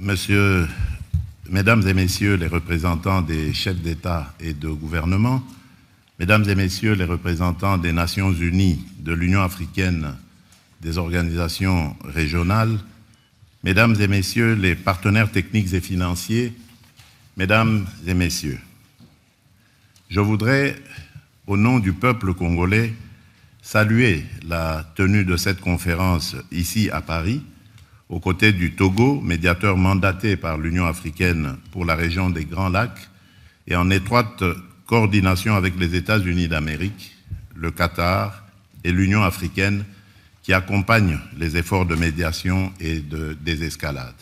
Mesdames et messieurs les représentants des chefs d'État et de gouvernement, mesdames et messieurs les représentants des Nations Unies, de l'Union africaine, des organisations régionales, mesdames et messieurs les partenaires techniques et financiers, mesdames et messieurs, je voudrais, au nom du peuple congolais, saluer la tenue de cette conférence ici à Paris, aux côtés du Togo, médiateur mandaté par l'Union africaine pour la région des Grands Lacs, et en étroite coordination avec les États-Unis d'Amérique, le Qatar et l'Union africaine qui accompagnent les efforts de médiation et de désescalade.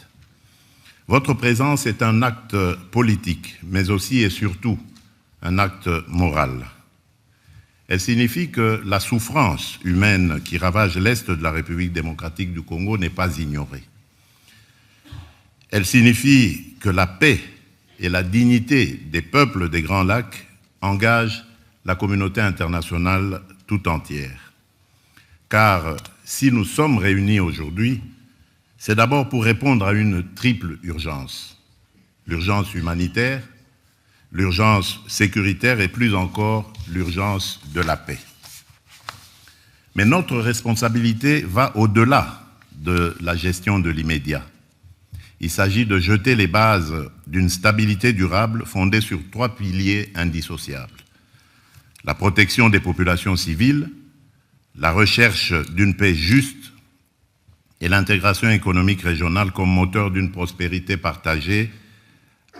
Votre présence est un acte politique, mais aussi et surtout un acte moral. Elle signifie que la souffrance humaine qui ravage l'Est de la République démocratique du Congo n'est pas ignorée. Elle signifie que la paix et la dignité des peuples des Grands Lacs engagent la communauté internationale tout entière. Car si nous sommes réunis aujourd'hui, c'est d'abord pour répondre à une triple urgence. L'urgence humanitaire, l'urgence sécuritaire et plus encore l'urgence de la paix. Mais notre responsabilité va au-delà de la gestion de l'immédiat. Il s'agit de jeter les bases d'une stabilité durable fondée sur 3 piliers indissociables. La protection des populations civiles, la recherche d'une paix juste et l'intégration économique régionale comme moteur d'une prospérité partagée,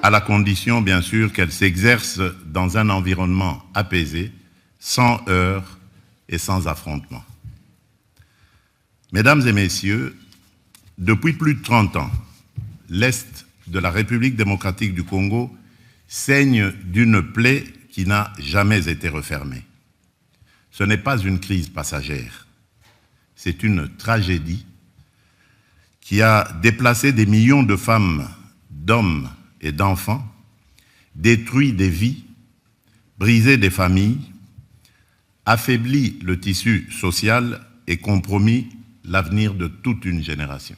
à la condition, bien sûr, qu'elle s'exerce dans un environnement apaisé, sans heurts et sans affrontements. Mesdames et messieurs, depuis plus de 30 ans, l'Est de la République démocratique du Congo saigne d'une plaie qui n'a jamais été refermée. Ce n'est pas une crise passagère, c'est une tragédie qui a déplacé des millions de femmes, d'hommes et d'enfants, détruit des vies, brisé des familles, affaibli le tissu social et compromis l'avenir de toute une génération.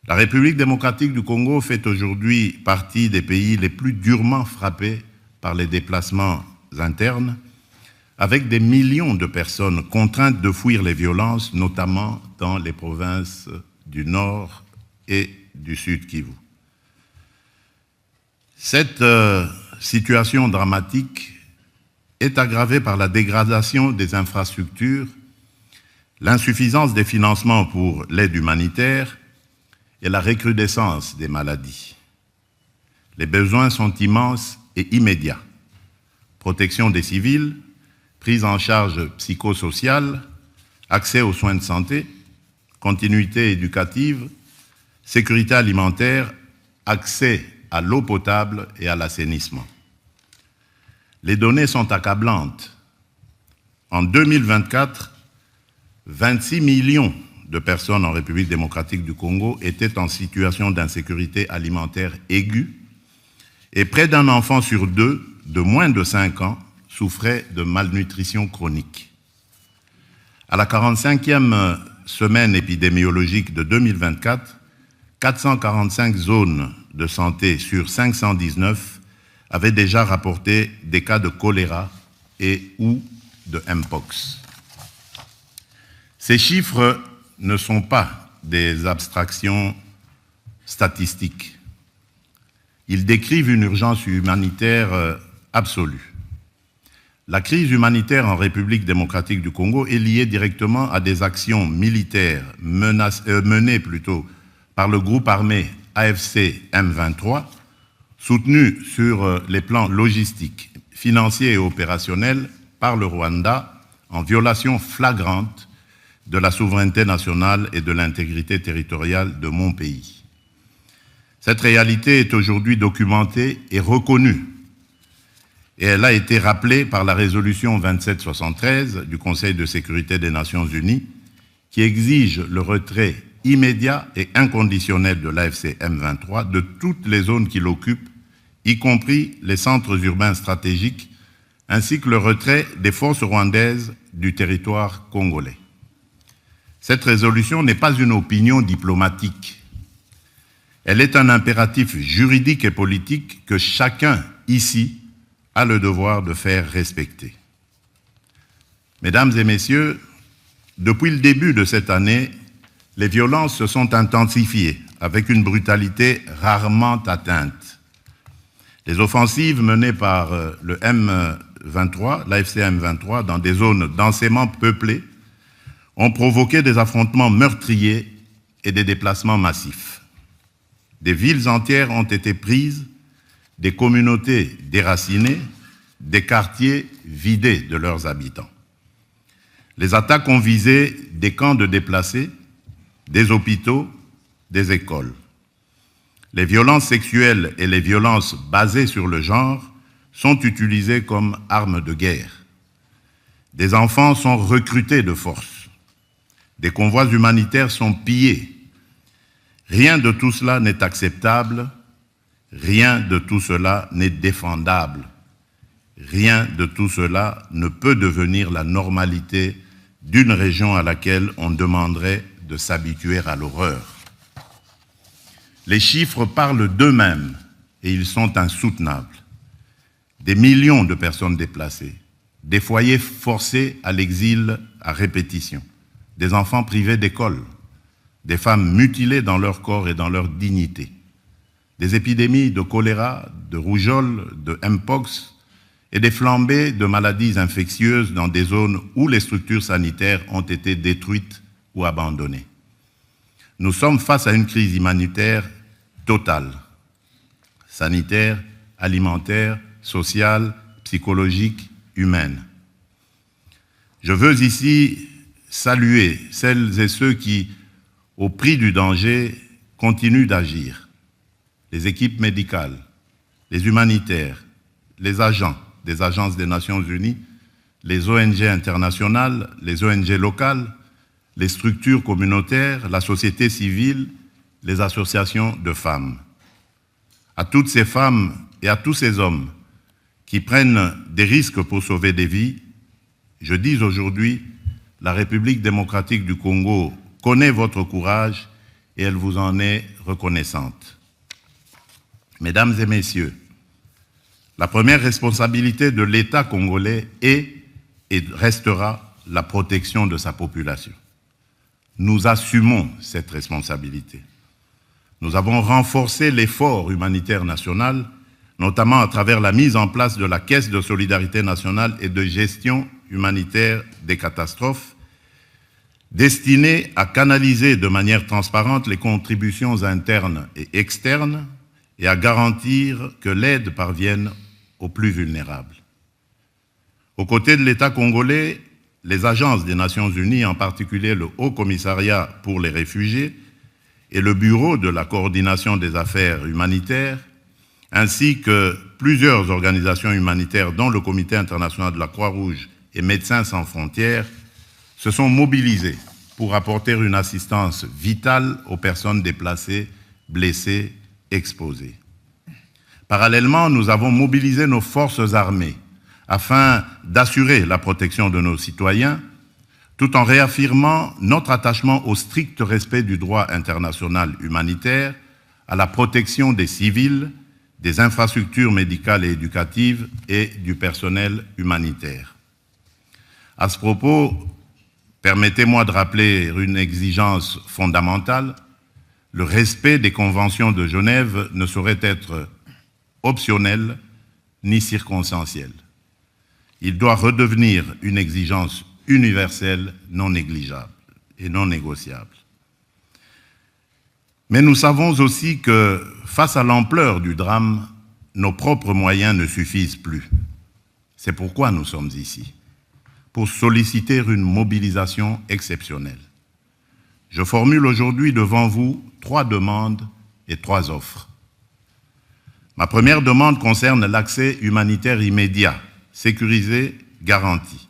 La République démocratique du Congo fait aujourd'hui partie des pays les plus durement frappés par les déplacements internes, avec des millions de personnes contraintes de fuir les violences, notamment dans les provinces du Nord et du Sud Kivu. Cette situation dramatique est aggravée par la dégradation des infrastructures, l'insuffisance des financements pour l'aide humanitaire et la recrudescence des maladies. Les besoins sont immenses et immédiats. Protection des civils, prise en charge psychosociale, accès aux soins de santé, continuité éducative, sécurité alimentaire, accès à l'eau potable et à l'assainissement. Les données sont accablantes. En 2024, 26 millions de personnes en République démocratique du Congo étaient en situation d'insécurité alimentaire aiguë et près d'un enfant sur 2 de moins de 5 ans souffrait de malnutrition chronique. À la 45e semaine épidémiologique de 2024, 445 zones de santé sur 519 avaient déjà rapporté des cas de choléra et ou de Mpox. Ces chiffres ne sont pas des abstractions statistiques. Ils décrivent une urgence humanitaire absolue. La crise humanitaire en République démocratique du Congo est liée directement à des actions militaires menées par le groupe armé AFC M23, soutenu sur les plans logistiques, financiers et opérationnels par le Rwanda en violation flagrante de la souveraineté nationale et de l'intégrité territoriale de mon pays. Cette réalité est aujourd'hui documentée et reconnue, et elle a été rappelée par la résolution 2773 du Conseil de sécurité des Nations Unies, qui exige le retrait immédiat et inconditionnel de l'AFC M23 de toutes les zones qu'il occupe, y compris les centres urbains stratégiques, ainsi que le retrait des forces rwandaises du territoire congolais. Cette résolution n'est pas une opinion diplomatique. Elle est un impératif juridique et politique que chacun ici a le devoir de faire respecter. Mesdames et messieurs, depuis le début de cette année, les violences se sont intensifiées avec une brutalité rarement atteinte. Les offensives menées par le M23, l'AFC M23, dans des zones densément peuplées, ont provoqué des affrontements meurtriers et des déplacements massifs. Des villes entières ont été prises, des communautés déracinées, des quartiers vidés de leurs habitants. Les attaques ont visé des camps de déplacés, des hôpitaux, des écoles. Les violences sexuelles et les violences basées sur le genre sont utilisées comme armes de guerre. Des enfants sont recrutés de force. Des convois humanitaires sont pillés. Rien de tout cela n'est acceptable, rien de tout cela n'est défendable, rien de tout cela ne peut devenir la normalité d'une région à laquelle on demanderait de s'habituer à l'horreur. Les chiffres parlent d'eux-mêmes et ils sont insoutenables. Des millions de personnes déplacées, des foyers forcés à l'exil à répétition, des enfants privés d'école, des femmes mutilées dans leur corps et dans leur dignité, des épidémies de choléra, de rougeole, de mpox et des flambées de maladies infectieuses dans des zones où les structures sanitaires ont été détruites ou abandonnées. Nous sommes face à une crise humanitaire totale, sanitaire, alimentaire, sociale, psychologique, humaine. Je veux ici saluer celles et ceux qui, au prix du danger, continuent d'agir. Les équipes médicales, les humanitaires, les agents des agences des Nations Unies, les ONG internationales, les ONG locales, les structures communautaires, la société civile, les associations de femmes. À toutes ces femmes et à tous ces hommes qui prennent des risques pour sauver des vies, je dis aujourd'hui, la République démocratique du Congo connaît votre courage et elle vous en est reconnaissante. Mesdames et messieurs, la première responsabilité de l'État congolais est et restera la protection de sa population. Nous assumons cette responsabilité. Nous avons renforcé l'effort humanitaire national, notamment à travers la mise en place de la Caisse de solidarité nationale et de gestion humanitaire des catastrophes, destinée à canaliser de manière transparente les contributions internes et externes et à garantir que l'aide parvienne aux plus vulnérables. Aux côtés de l'État congolais, les agences des Nations Unies, en particulier le Haut Commissariat pour les réfugiés et le Bureau de la coordination des affaires humanitaires, ainsi que plusieurs organisations humanitaires dont le Comité international de la Croix-Rouge et Médecins sans frontières, se sont mobilisés pour apporter une assistance vitale aux personnes déplacées, blessées, exposées. Parallèlement, nous avons mobilisé nos forces armées afin d'assurer la protection de nos citoyens, tout en réaffirmant notre attachement au strict respect du droit international humanitaire, à la protection des civils, des infrastructures médicales et éducatives et du personnel humanitaire. À ce propos, permettez-moi de rappeler une exigence fondamentale. Le respect des conventions de Genève ne saurait être optionnel ni circonstanciel. Il doit redevenir une exigence universelle, non négligeable et non négociable. Mais nous savons aussi que, face à l'ampleur du drame, nos propres moyens ne suffisent plus. C'est pourquoi nous sommes ici, pour solliciter une mobilisation exceptionnelle. Je formule aujourd'hui devant vous 3 demandes et 3 offres. Ma première demande concerne l'accès humanitaire immédiat, sécurisé, garanti.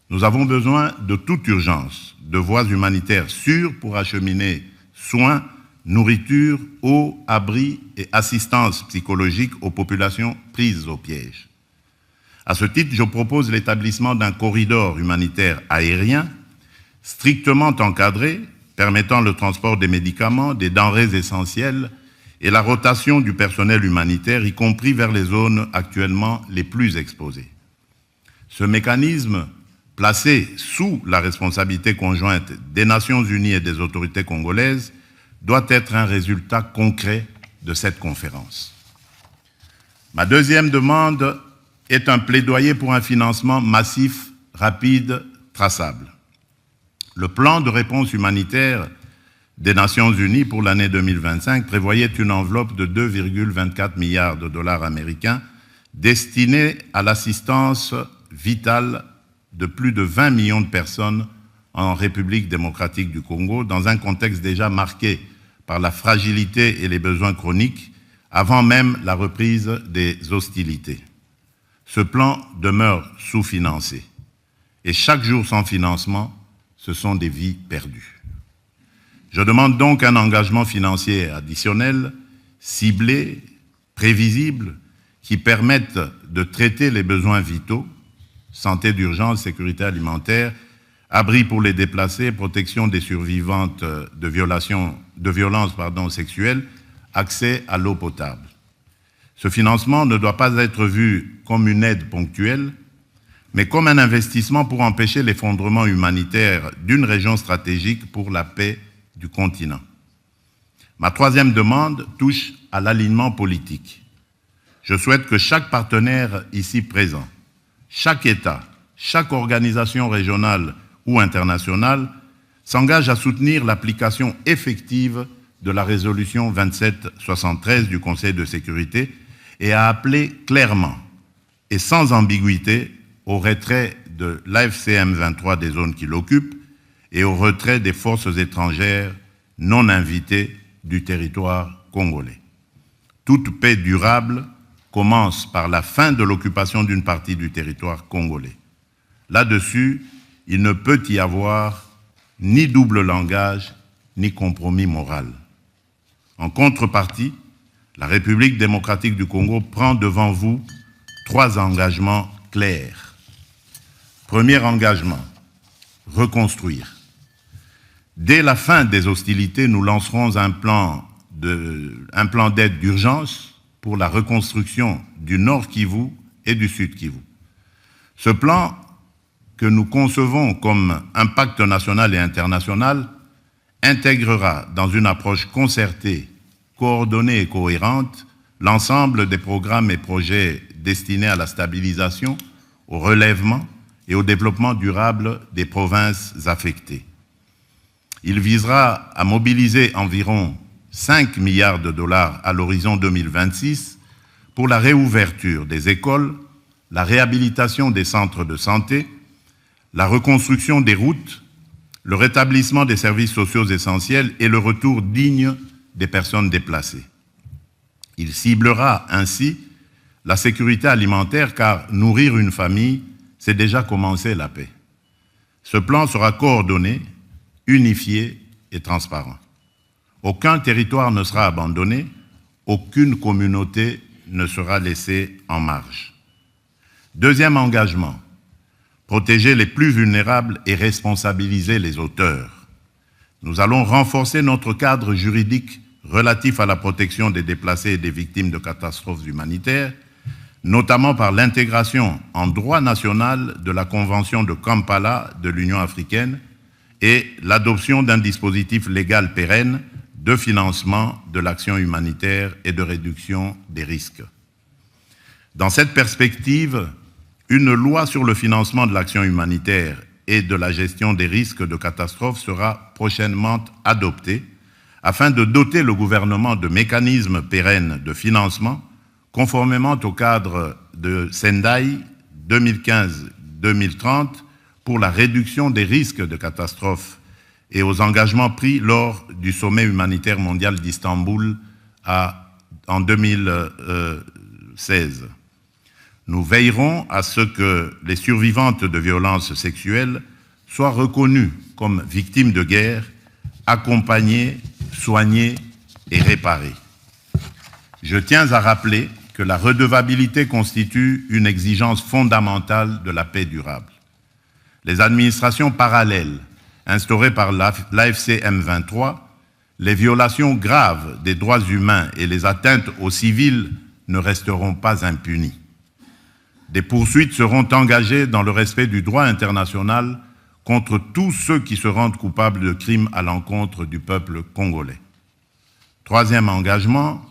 Nous avons besoin de toute urgence de voies humanitaires sûres pour acheminer soins, nourriture, eau, abri et assistance psychologique aux populations prises au piège. À ce titre, je propose l'établissement d'un corridor humanitaire aérien strictement encadré, permettant le transport des médicaments, des denrées essentielles et la rotation du personnel humanitaire, y compris vers les zones actuellement les plus exposées. Ce mécanisme, placé sous la responsabilité conjointe des Nations Unies et des autorités congolaises, doit être un résultat concret de cette conférence. Ma deuxième demande est un plaidoyer pour un financement massif, rapide, traçable. Le plan de réponse humanitaire des Nations Unies pour l'année 2025 prévoyait une enveloppe de 2,24 milliards de dollars américains destinée à l'assistance vitale de plus de 20 millions de personnes en République démocratique du Congo, dans un contexte déjà marqué par la fragilité et les besoins chroniques, avant même la reprise des hostilités. Ce plan demeure sous-financé. Et chaque jour sans financement, ce sont des vies perdues. Je demande donc un engagement financier additionnel, ciblé, prévisible, qui permette de traiter les besoins vitaux, santé d'urgence, sécurité alimentaire, abri pour les déplacés, protection des survivantes de violences sexuelles, accès à l'eau potable. Ce financement ne doit pas être vu comme une aide ponctuelle, mais comme un investissement pour empêcher l'effondrement humanitaire d'une région stratégique pour la paix du continent. Ma troisième demande touche à l'alignement politique. Je souhaite que chaque partenaire ici présent, chaque État, chaque organisation régionale ou internationale s'engage à soutenir l'application effective de la résolution 2773 du Conseil de sécurité et à appeler clairement et sans ambiguïté au retrait de l'AFCM 23 des zones qui l'occupent et au retrait des forces étrangères non invitées du territoire congolais. Toute paix durable commence par la fin de l'occupation d'une partie du territoire congolais. Là-dessus, il ne peut y avoir ni double langage, ni compromis moral. En contrepartie, la République démocratique du Congo prend devant vous 3 engagements clairs. Premier engagement, reconstruire. Dès la fin des hostilités, nous lancerons un plan d'aide d'urgence pour la reconstruction du Nord Kivu et du Sud Kivu. Ce plan, que nous concevons comme un pacte national et international, intégrera dans une approche concertée, coordonnée et cohérente l'ensemble des programmes et projets destinés à la stabilisation, au relèvement et au développement durable des provinces affectées. Il visera à mobiliser environ 5 milliards de dollars à l'horizon 2026 pour la réouverture des écoles, la réhabilitation des centres de santé, la reconstruction des routes, le rétablissement des services sociaux essentiels et le retour digne des personnes déplacées. Il ciblera ainsi la sécurité alimentaire car nourrir une famille, c'est déjà commencer la paix. Ce plan sera coordonné, unifié et transparent. Aucun territoire ne sera abandonné, aucune communauté ne sera laissée en marge. Deuxième engagement, protéger les plus vulnérables et responsabiliser les auteurs. Nous allons renforcer notre cadre juridique relatif à la protection des déplacés et des victimes de catastrophes humanitaires, notamment par l'intégration en droit national de la Convention de Kampala de l'Union africaine et l'adoption d'un dispositif légal pérenne de financement de l'action humanitaire et de réduction des risques. Dans cette perspective, une loi sur le financement de l'action humanitaire et de la gestion des risques de catastrophe sera prochainement adoptée afin de doter le gouvernement de mécanismes pérennes de financement conformément au cadre de Sendai 2015-2030 pour la réduction des risques de catastrophe et aux engagements pris lors du sommet humanitaire mondial d'Istanbul en 2016. Nous veillerons à ce que les survivantes de violences sexuelles soient reconnues comme victimes de guerre, accompagnées, soignées et réparées. Je tiens à rappeler que la redevabilité constitue une exigence fondamentale de la paix durable. Les administrations parallèles instaurées par l'AFCM 23 les violations graves des droits humains et les atteintes aux civils ne resteront pas impunies. Des poursuites seront engagées dans le respect du droit international contre tous ceux qui se rendent coupables de crimes à l'encontre du peuple congolais. Troisième engagement,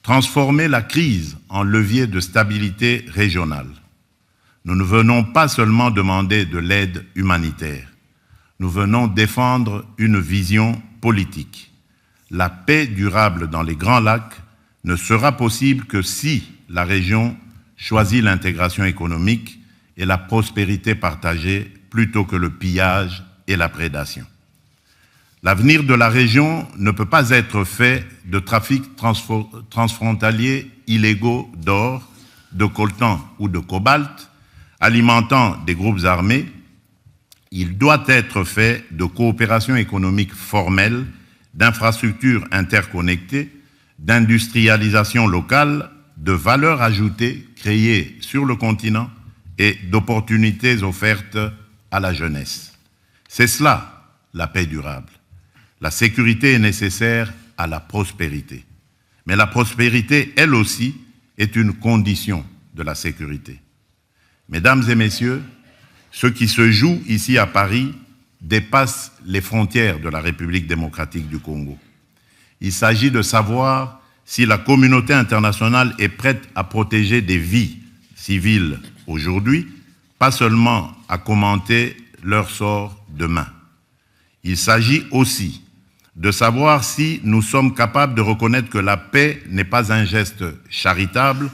transformer la crise en levier de stabilité régionale. Nous ne venons pas seulement demander de l'aide humanitaire, nous venons défendre une vision politique. La paix durable dans les Grands Lacs ne sera possible que si la région choisit l'intégration économique et la prospérité partagée plutôt que le pillage et la prédation. L'avenir de la région ne peut pas être fait de trafics transfrontaliers illégaux d'or, de coltan ou de cobalt, alimentant des groupes armés. Il doit être fait de coopération économique formelle, d'infrastructures interconnectées, d'industrialisation locale, de valeur ajoutée créée sur le continent et d'opportunités offertes à la jeunesse. C'est cela, la paix durable. La sécurité est nécessaire à la prospérité. Mais la prospérité, elle aussi, est une condition de la sécurité. Mesdames et messieurs, ce qui se joue ici à Paris dépasse les frontières de la République démocratique du Congo. Il s'agit de savoir si la communauté internationale est prête à protéger des vies civiles aujourd'hui, pas seulement à commenter leur sort demain. Il s'agit aussi de savoir si nous sommes capables de reconnaître que la paix n'est pas un geste charitable,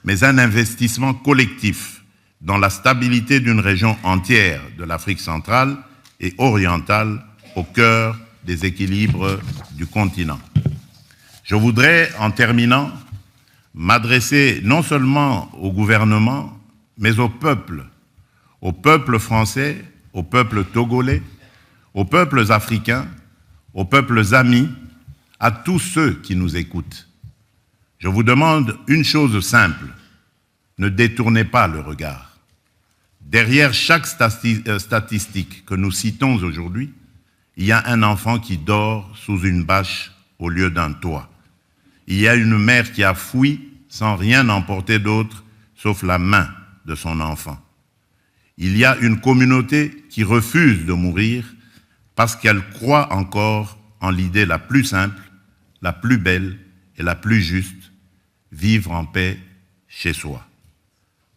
mais un investissement collectif dans la stabilité d'une région entière de l'Afrique centrale et orientale au cœur des équilibres du continent. Je voudrais, en terminant, m'adresser non seulement au gouvernement, mais au peuple français, au peuple togolais, aux peuples africains, aux peuples amis, à tous ceux qui nous écoutent. Je vous demande une chose simple, ne détournez pas le regard. Derrière chaque statistique que nous citons aujourd'hui, il y a un enfant qui dort sous une bâche au lieu d'un toit. Il y a une mère qui a fui sans rien emporter d'autre sauf la main de son enfant. Il y a une communauté qui refuse de mourir parce qu'elle croit encore en l'idée la plus simple, la plus belle et la plus juste, vivre en paix chez soi.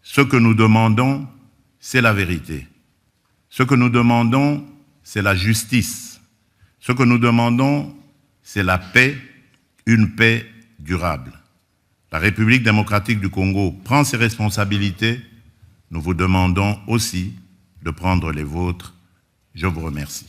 Ce que nous demandons, c'est la vérité. Ce que nous demandons, c'est la justice. Ce que nous demandons, c'est la paix, une paix durable. La République démocratique du Congo prend ses responsabilités. Nous vous demandons aussi de prendre les vôtres. Je vous remercie.